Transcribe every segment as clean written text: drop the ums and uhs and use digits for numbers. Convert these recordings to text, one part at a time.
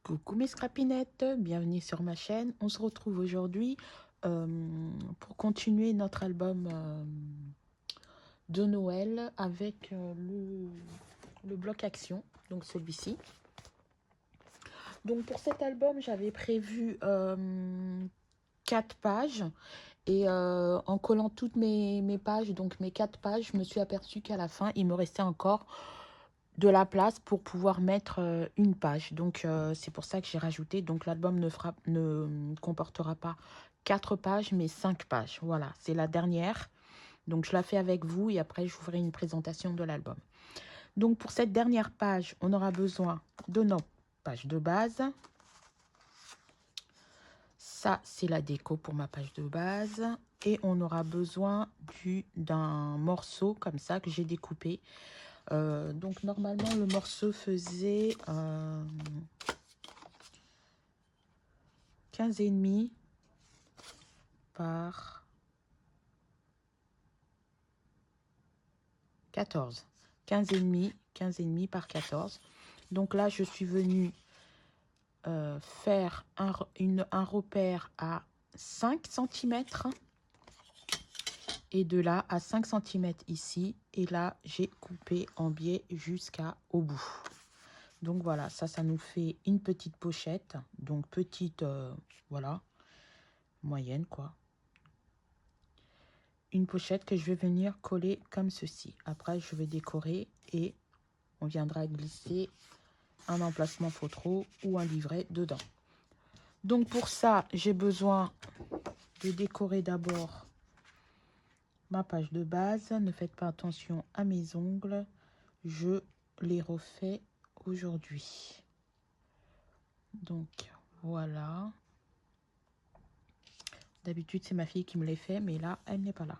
Coucou mes scrapinettes, bienvenue sur ma chaîne. On se retrouve aujourd'hui pour continuer notre album de Noël avec le bloc action, donc celui-ci. Donc pour cet album, j'avais prévu 4 pages et en collant toutes mes pages, donc mes 4 pages, je me suis aperçue qu'à la fin, il me restait encore de la place pour pouvoir mettre une page. Donc c'est pour ça que j'ai rajouté. Donc l'album ne comportera pas 4 pages mais 5 pages. Voilà, c'est la dernière. Donc je la fais avec vous et après je vous ferai une présentation de l'album. Donc pour cette dernière page, on aura besoin de nos pages de base. Ça, c'est la déco pour ma page de base. Et on aura besoin d'un morceau comme ça que j'ai découpé. Donc normalement le morceau faisait 15,5 par 14. 15,5 par 14. Donc là je suis venue faire un repère à 5 cm. Et de là à 5 cm ici. Et là j'ai coupé en biais jusqu'au bout. Donc voilà, ça nous fait une petite pochette. Donc petite, voilà, moyenne quoi. Une pochette que je vais venir coller comme ceci. Après, je vais décorer et on viendra glisser un emplacement photo ou un livret dedans. Donc pour ça, j'ai besoin de décorer d'abord ma page de base. Ne faites pas attention à mes ongles. Je les refais aujourd'hui. Donc voilà. D'habitude, c'est ma fille qui me les fait, mais là, elle n'est pas là.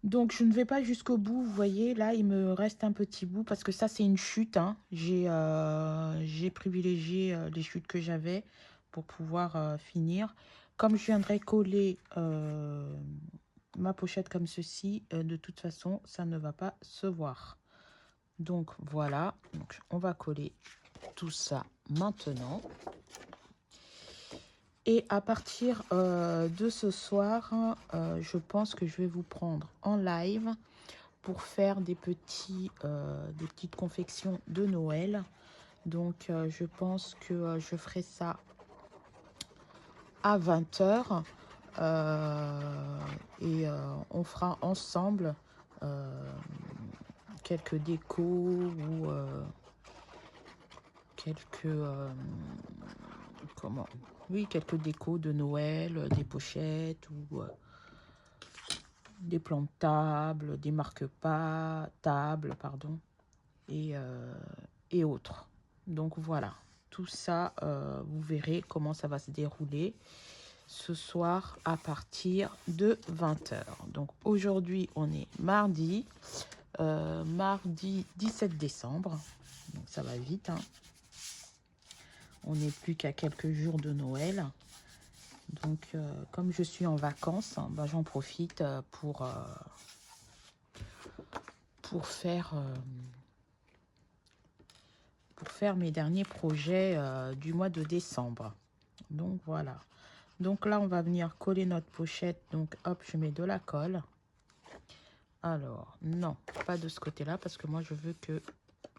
Donc, je ne vais pas jusqu'au bout. Vous voyez, là, il me reste un petit bout parce que ça, c'est une chute. Hein. J'ai privilégié les chutes que j'avais pour pouvoir finir. Comme je viendrai coller ma pochette comme ceci, de toute façon, ça ne va pas se voir. Donc, voilà. Donc, on va coller tout ça maintenant. Et à partir de ce soir, je pense que je vais vous prendre en live pour faire des petites confections de Noël. Donc, je pense que je ferai ça à 20 h. Et on fera ensemble quelques décos ou quelques... comment? Oui, quelques décos de Noël, des pochettes ou des plans de table, des marque-pas, tables, pardon, et autres. Donc voilà, tout ça, vous verrez comment ça va se dérouler ce soir à partir de 20 h. Donc aujourd'hui, on est mardi 17 décembre. Donc ça va vite, hein. On n'est plus qu'à quelques jours de Noël. Donc, comme je suis en vacances, ben, j'en profite pour faire mes derniers projets du mois de décembre. Donc, voilà. Donc là, on va venir coller notre pochette. Donc, hop, je mets de la colle. Alors, non, pas de ce côté-là, parce que moi, je veux que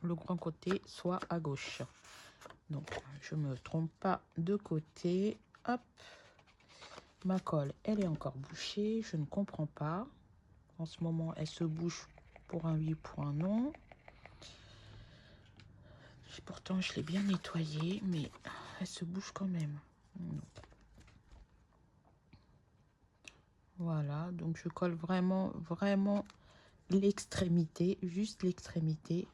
le grand côté soit à gauche. Donc, je me trompe pas de côté. Hop. Ma colle, elle est encore bouchée. Je ne comprends pas. En ce moment, elle se bouche pour un 8 points, non. Pourtant, je l'ai bien nettoyée, mais elle se bouge quand même. Non. Voilà, donc je colle vraiment l'extrémité, juste l'extrémité.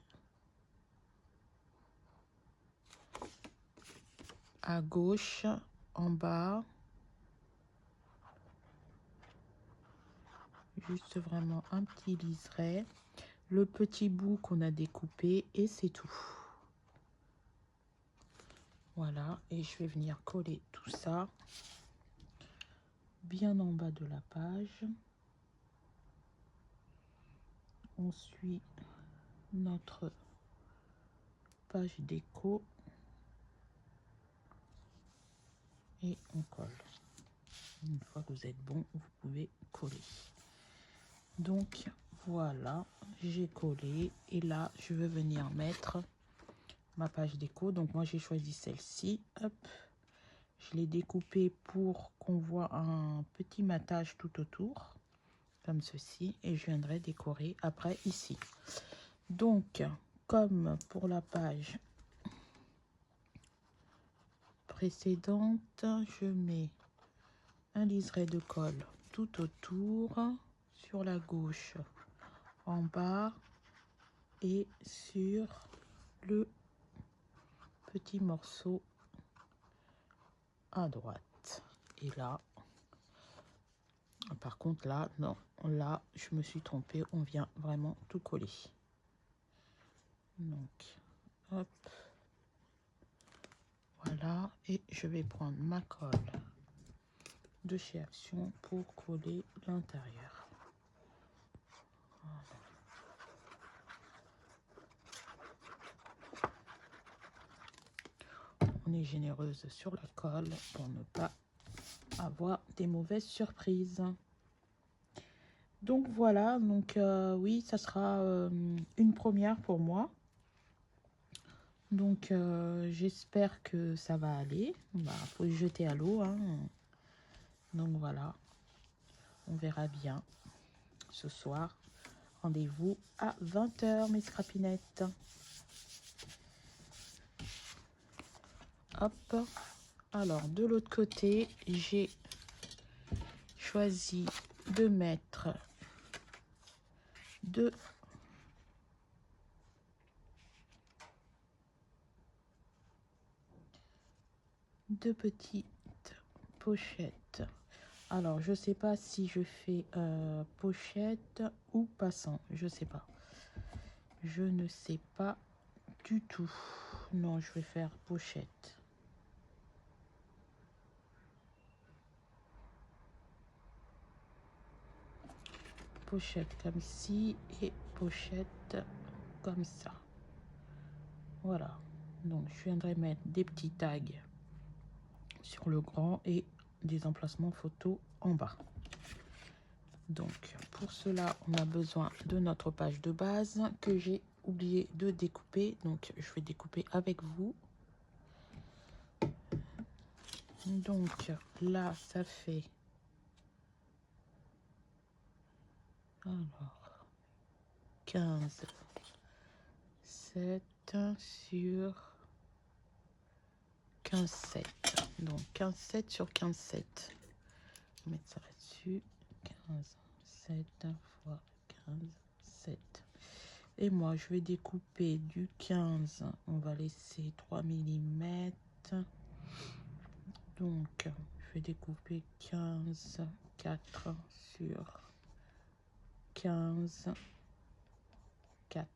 À gauche, en bas. Juste vraiment un petit liseré. Le petit bout qu'on a découpé et c'est tout. Voilà, et je vais venir coller tout ça bien en bas de la page. On suit notre page déco et on colle. Une fois que vous êtes bon, vous pouvez coller. Donc voilà, j'ai collé et là je vais venir mettre ma page déco. Donc moi j'ai choisi celle-ci. Hop, je l'ai découpée pour qu'on voit un petit matage tout autour, comme ceci, et je viendrai décorer après ici. Donc comme pour la page précédente, je mets un liseré de colle tout autour, sur la gauche en bas et sur le petit morceau à droite. Et là, par contre là, non, là je me suis trompée, on vient vraiment tout coller. Donc hop, voilà, et je vais prendre ma colle de chez Action pour coller l'intérieur. On est généreuse sur la colle pour ne pas avoir des mauvaises surprises. Donc voilà, donc oui, ça sera une première pour moi. Donc j'espère que ça va aller. Bah, faut se jeter à l'eau, hein. Donc voilà, on verra bien ce soir. Rendez-vous à 20 h, mes scrapinettes. Hop. Alors de l'autre côté, j'ai choisi de mettre deux petites pochettes. Alors je sais pas si je fais pochette ou passant, je sais pas, je ne sais pas du tout. Non, je vais faire pochette. Pochette comme ci et pochette comme ça. Voilà, donc je viendrai mettre des petits tags sur le grand et des emplacements photos en bas. Donc pour cela, on a besoin de notre page de base que j'ai oublié de découper. Donc je vais découper avec vous. Donc là, ça fait alors 15, 7 sur 15, 7. Donc 15, 7 sur 15, 7. On va mettre ça là-dessus. 15, 7 fois 15, 7. Et moi, je vais découper du 15. On va laisser 3 mm. Donc, je vais découper 15, 4 sur 15, 4.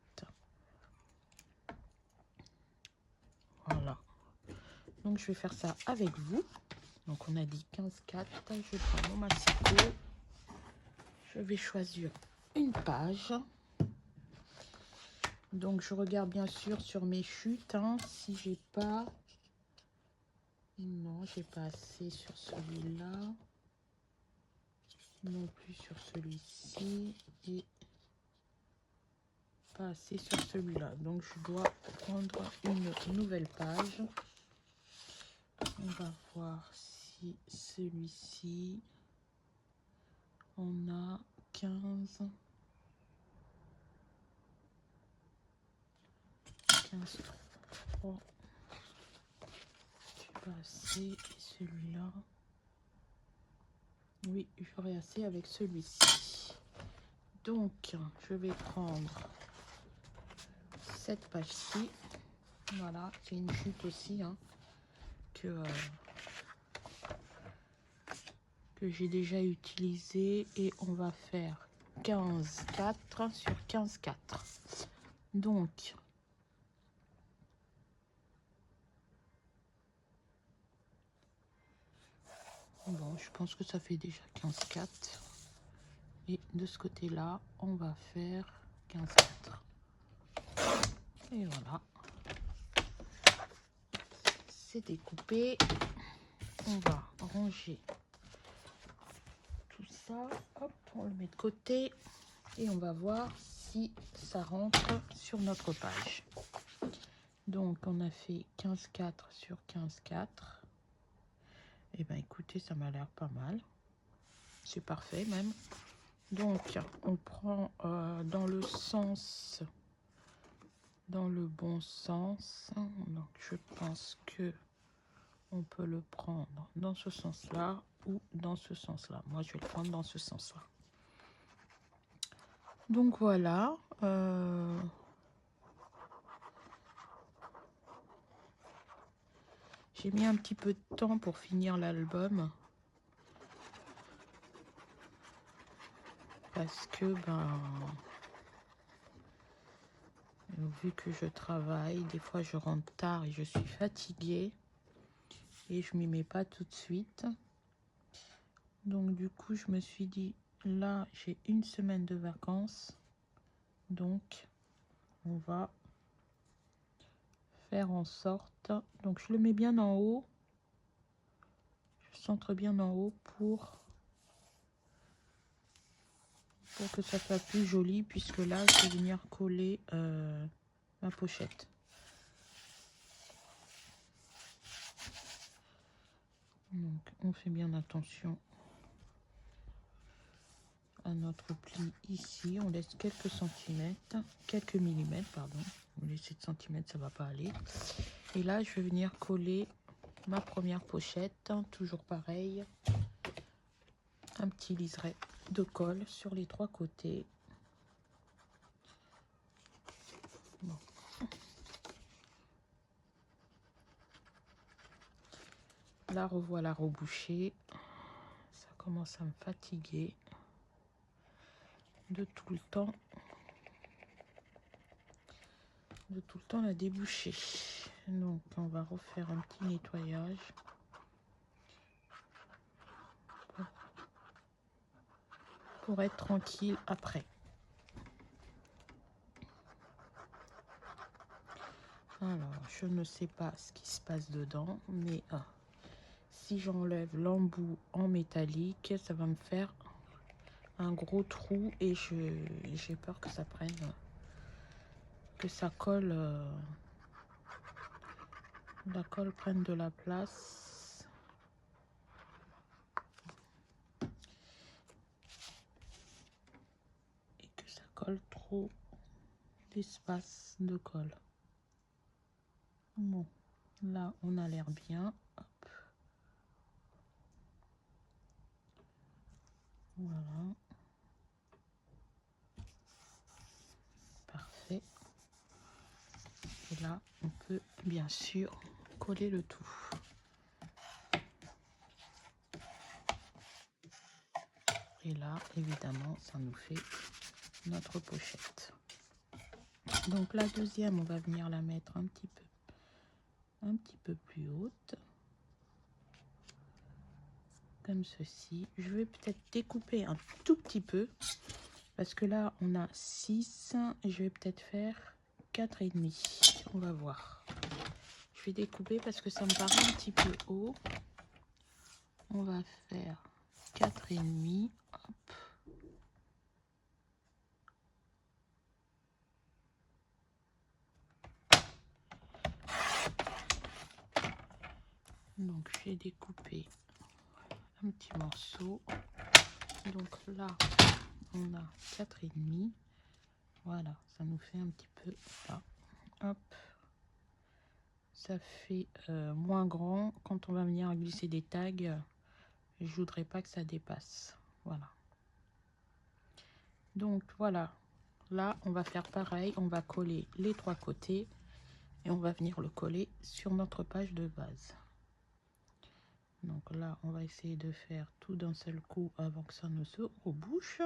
Voilà. Donc, je vais faire ça avec vous. Donc, on a dit 15, 4. Je prends mon massicot. Je vais choisir une page. Donc, je regarde bien sûr sur mes chutes. Hein, si j'ai pas... Non, j'ai pas assez sur celui-là. Non plus sur celui-ci. Et pas assez sur celui-là. Donc, je dois prendre une nouvelle page. On va voir si celui-ci, on a 15, 15, 3, j'ai pas assez, et celui-là, oui, j'aurai assez avec celui-ci. Donc, je vais prendre cette page-ci, voilà, c'est une chute aussi, hein, que j'ai déjà utilisé, et on va faire 15, 4 sur 15, 4. Donc, Bon, je pense que ça fait déjà 15,4. Et de ce côté-là, on va faire 15,4. Et voilà. C'est découpé. On va ranger tout ça. Hop, on le met de côté. Et on va voir si ça rentre sur notre page. Donc, on a fait 15,4 sur 15,4. Et ben écoutez, ça m'a l'air pas mal. C'est parfait même. Donc, on prend dans le sens, dans le bon sens. Donc, je pense que on peut le prendre dans ce sens-là ou dans ce sens-là. Moi, je vais le prendre dans ce sens-là. Donc, voilà. J'ai mis un petit peu de temps pour finir l'album. Parce que, vu que je travaille, des fois je rentre tard et je suis fatiguée. Et je m'y mets pas tout de suite. Donc du coup, je me suis dit, là, j'ai une semaine de vacances. Donc, on va faire en sorte... Donc, je le mets bien en haut. Je centre bien en haut pour que ça soit plus joli. Puisque là, je vais venir coller ma pochette. Donc, on fait bien attention à notre pli ici. On laisse quelques centimètres, quelques millimètres, pardon. On laisse 7 centimètres, ça va pas aller. Et là, je vais venir coller ma première pochette. Toujours pareil. Un petit liseré de colle sur les 3 côtés. Bon. La revoilà rebouchée. Ça commence à me fatiguer de tout le temps la déboucher. Donc on va refaire un petit nettoyage pour être tranquille après. Alors je ne sais pas ce qui se passe dedans, mais si j'enlève l'embout en métallique, ça va me faire un gros trou et j'ai peur que ça prenne, que ça colle, la colle prenne de la place. Et que ça colle trop d'espace de colle. Bon, là on a l'air bien. Hop. Voilà. Parfait. Et là, on peut bien sûr coller le tout. Et là, évidemment, ça nous fait notre pochette. Donc la deuxième, on va venir la mettre un petit peu plus haute. Comme ceci. Je vais peut-être découper un tout petit peu. Parce que là, on a 6. Je vais peut-être faire 4,5. On va voir. Je vais découper parce que ça me paraît un petit peu haut. On va faire 4,5. Hop. Donc, j'ai découpé un petit morceau. Donc là, on a 4,5. Voilà, ça nous fait un petit peu là. Hop. Ça fait moins grand. Quand on va venir glisser des tags, je voudrais pas que ça dépasse. Voilà. Donc voilà. Là, on va faire pareil. On va coller les 3 côtés. Et on va venir le coller sur notre page de base. Donc là, on va essayer de faire tout d'un seul coup avant que ça ne se rebouche.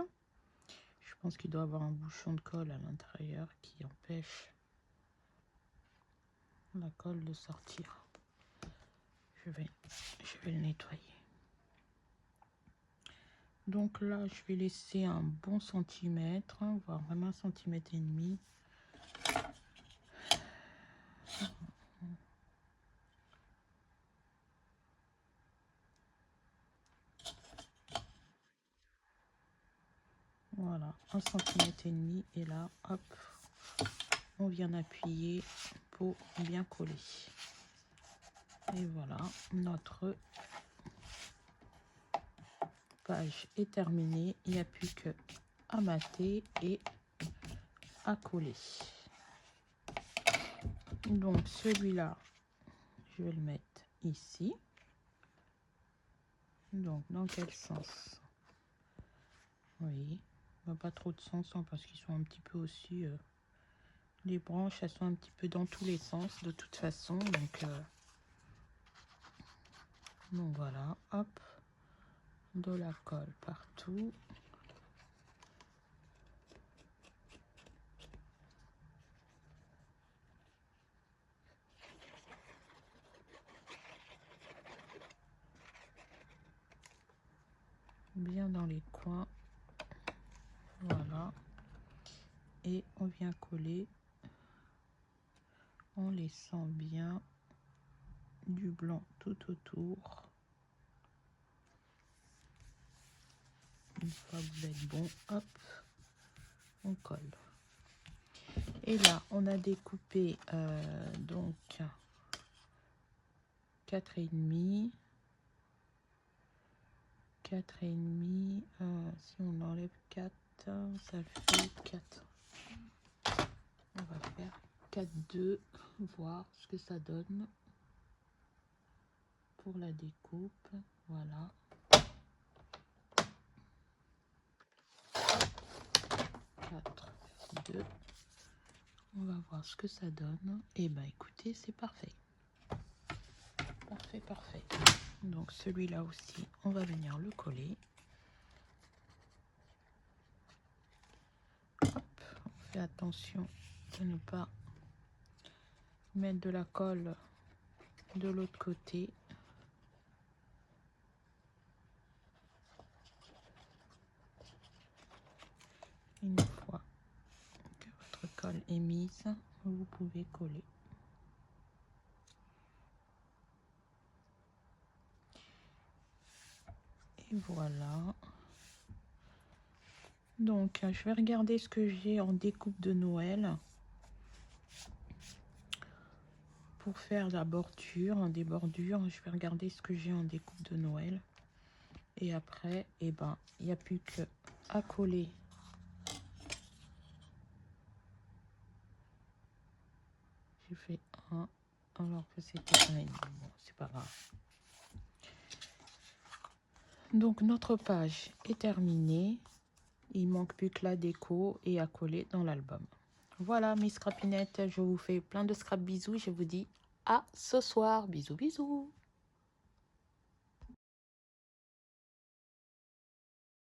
Je pense qu'il doit y avoir un bouchon de colle à l'intérieur qui empêche la colle de sortir. Je vais le nettoyer. Donc là, je vais laisser un bon centimètre, voire vraiment 1,5 cm. Voilà, 1,5 cm. Et là, hop, on vient appuyer pour bien coller. Et voilà, notre page est terminée. Il n'y a plus que à mater et à coller. Donc celui-là, je vais le mettre ici. Donc dans quel sens? Oui, pas trop de sens hein, parce qu'ils sont un petit peu aussi... les branches, elles sont un petit peu dans tous les sens de toute façon. Donc voilà, hop, de la colle partout. Bien dans les coins. Voilà. Et on vient coller en laissant bien du blanc tout autour. Une fois que vous êtes bon, hop, on colle. Et là, on a découpé donc 4,5. 4,5. Si on enlève 4, ça fait 4. On va faire 4,2, voir ce que ça donne pour la découpe. Voilà. 4,2. On va voir ce que ça donne. Et ben écoutez, c'est parfait. Parfait, parfait. Donc celui-là aussi, on va venir le coller. Hop, on fait attention de ne pas mettre de la colle de l'autre côté. Une fois que votre colle est mise, vous pouvez coller. Et voilà. Donc, je vais regarder ce que j'ai en découpe de Noël pour faire la bordure, des bordures. Je vais regarder ce que j'ai en découpe de Noël. Et après, eh ben, il n'y a plus que à coller. J'ai fait un, alors que c'était un et demi. Bon, c'est pas grave. Donc, notre page est terminée. Il manque plus que la déco et à coller dans l'album. Voilà mes scrapinettes, je vous fais plein de scrap bisous. Je vous dis à ce soir. Bisous, bisous.